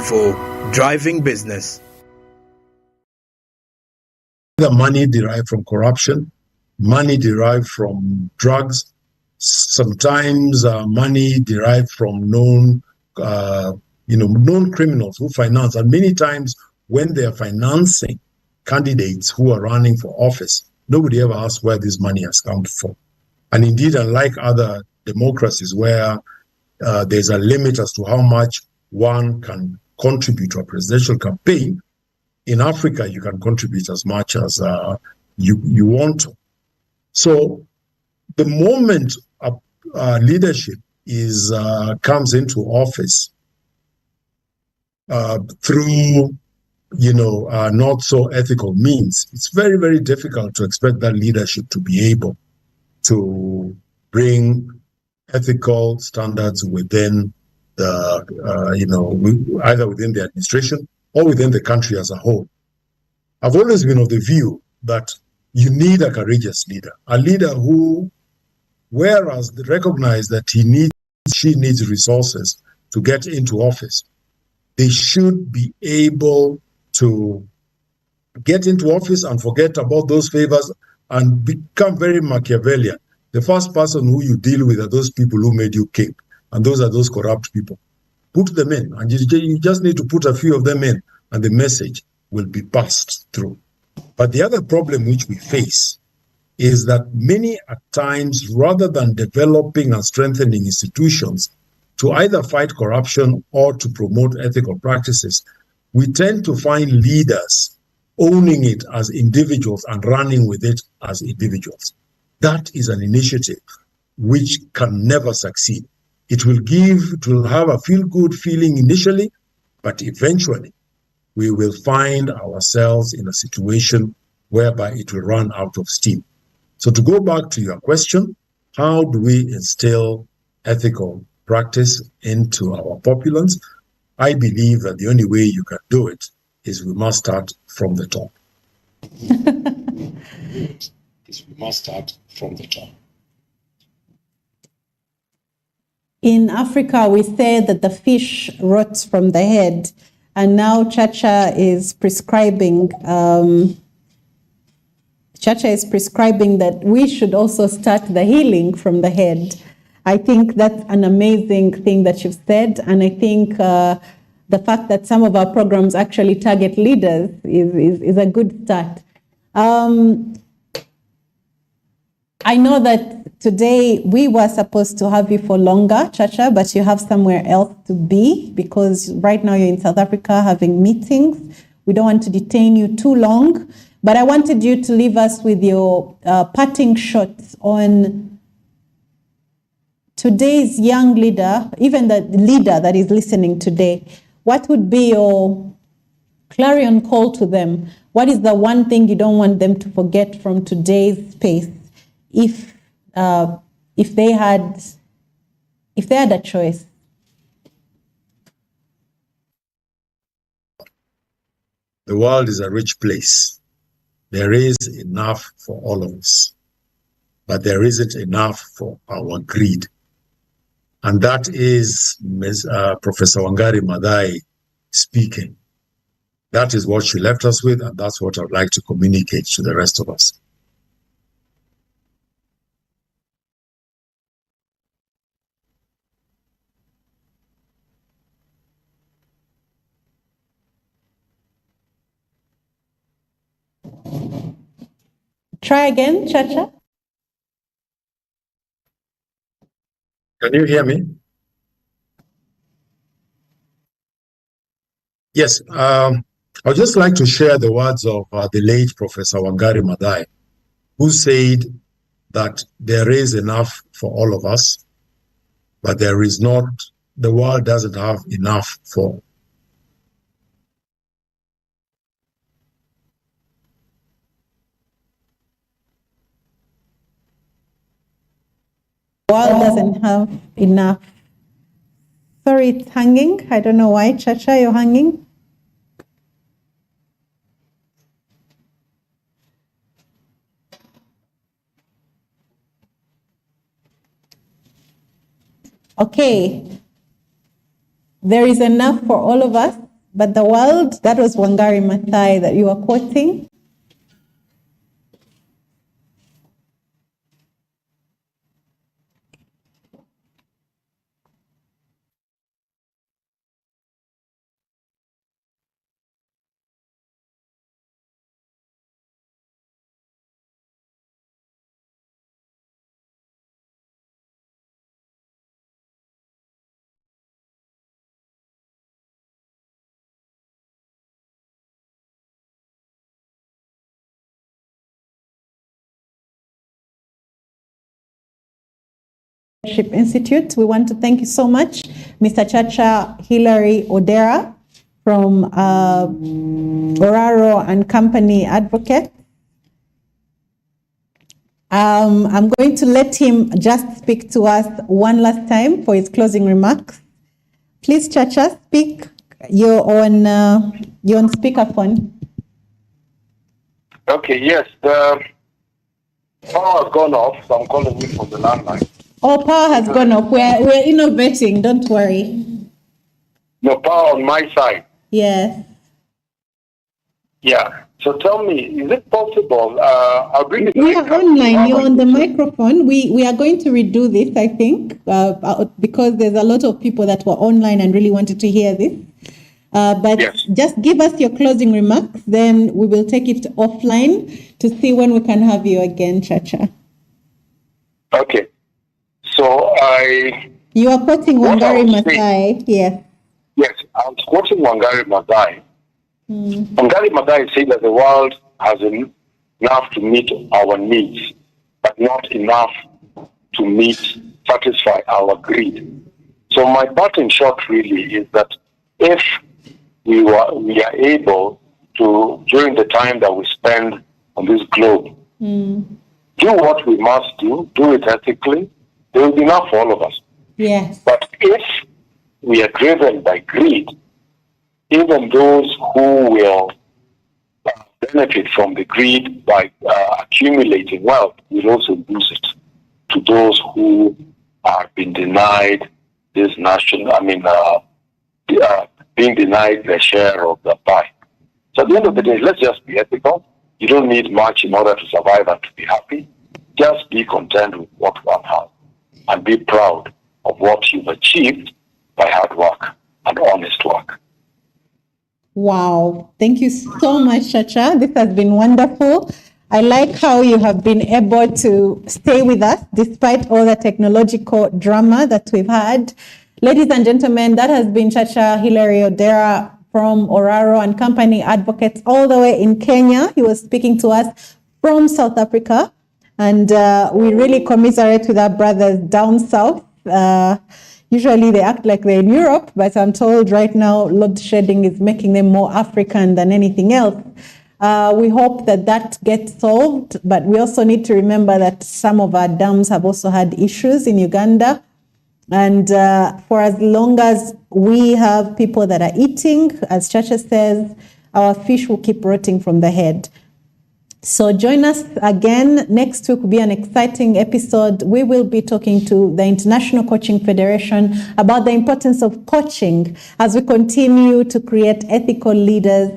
for driving business. The money derived from corruption, money derived from drugs, sometimes money derived from known criminals who finance. And many times when they are financing candidates who are running for office, nobody ever asks where this money has come from. And indeed, unlike other democracies where there's a limit as to how much one can contribute to a presidential campaign, in Africa, you can contribute as much as you want to. So the moment leadership comes into office through not so ethical means, it's very, very difficult to expect that leadership to be able to bring ethical standards within the, either within the administration or within the country as a whole. I've always been of the view that you need a courageous leader, a leader who, whereas they recognize that she needs resources to get into office, they should be able to get into office and forget about those favors and become very Machiavellian. The first person who you deal with are those people who made you king, and those are those corrupt people. Put them in, and you just need to put a few of them in, and the message will be passed through. But the other problem which we face is that many at times, rather than developing and strengthening institutions to either fight corruption or to promote ethical practices, we tend to find leaders owning it as individuals and running with it as individuals. That is an initiative which can never succeed. It will have a feel-good feeling initially, but eventually we will find ourselves in a situation whereby it will run out of steam. So to go back to your question, how do we instill ethical practice into our populace? I believe that the only way you can do it is we must start from the top. In Africa, we say that the fish rots from the head, and now Chacha is prescribing that we should also start the healing from the head. I think that's an amazing thing that you've said, and I think the fact that some of our programs actually target leaders is a good start. I know that today we were supposed to have you for longer, Chacha, but you have somewhere else to be because right now you're in South Africa having meetings. We don't want to detain you too long, but I wanted you to leave us with your parting shots on today's young leader, even the leader that is listening today. What would be your clarion call to them? What is the one thing you don't want them to forget from today's space if they had a choice? The world is a rich place. There is enough for all of us, but there isn't enough for our greed. And that is Professor Wangari Maathai speaking. That is what she left us with, and that's what I'd like to communicate to the rest of us. Try again, Chacha. Can you hear me? Yes. I'd just like to share the words of the late Professor Wangari Maathai, who said that there is enough for all of us, but there is not, the world doesn't have enough for. The world doesn't have enough. Sorry, it's hanging. I don't know why. Chacha, you're hanging. Okay. There is enough for all of us, but the world, that was Wangari Maathai that you were quoting. Institute. We want to thank you so much, Mr. Chacha Hilary Odera from Oraro and Company Advocate. I'm going to let him just speak to us one last time for his closing remarks. Please, Chacha, speak. You're on speakerphone. Okay, yes. The power has gone off, so I'm calling you from the landline. Oh, power has gone off. We're innovating, don't worry. No power on my side. Yes. Yeah. So tell me, is it possible? I'll bring it. We are online. You're on the microphone. We are going to redo this, I think, because there's a lot of people that were online and really wanted to hear this. But yes, just give us your closing remarks, then we will take it offline to see when we can have you again, Chacha. Okay. So You are quoting Wangari Maathai, yes. Yes, I'm quoting Wangari Maathai. Wangari Maathai said that the world has enough to meet our needs, but not enough to satisfy our greed. So my part in short really is that if we are able to, during the time that we spend on this globe, do what we must do it ethically, there will be enough for all of us. Yes. But if we are driven by greed, even those who will benefit from the greed by accumulating wealth will also lose it to those who are being denied this being denied their share of the pie. So at the end of the day, let's just be ethical. You don't need much in order to survive and to be happy. Just be content with what one has and be proud of what you've achieved by hard work and honest work. Wow. Thank you so much, Chacha. This has been wonderful. I like how you have been able to stay with us despite all the technological drama that we've had. Ladies and gentlemen, that has been Chacha Hilary Odera from Oraro and Company Advocates all the way in Kenya. He was speaking to us from South Africa. And we really commiserate with our brothers down south. Usually they act like they're in Europe, but I'm told right now load shedding is making them more African than anything else. We hope that gets solved, but we also need to remember that some of our dams have also had issues in Uganda. And for as long as we have people that are eating, as Chacha says, our fish will keep rotting from the head. So join us again. Next week will be an exciting episode. We will be talking to the International Coaching Federation about the importance of coaching as we continue to create ethical leaders,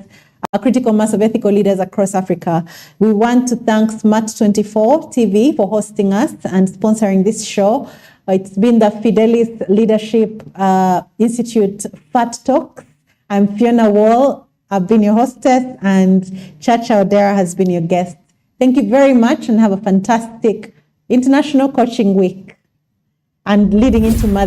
a critical mass of ethical leaders across Africa. We want to thank Smart24 TV for hosting us and sponsoring this show. It's been the Fidelis Leadership Institute Fat Talks. I'm Fiona Wall. I've been your hostess, and Chacha Odera has been your guest. Thank you very much and have a fantastic International Coaching Week and leading into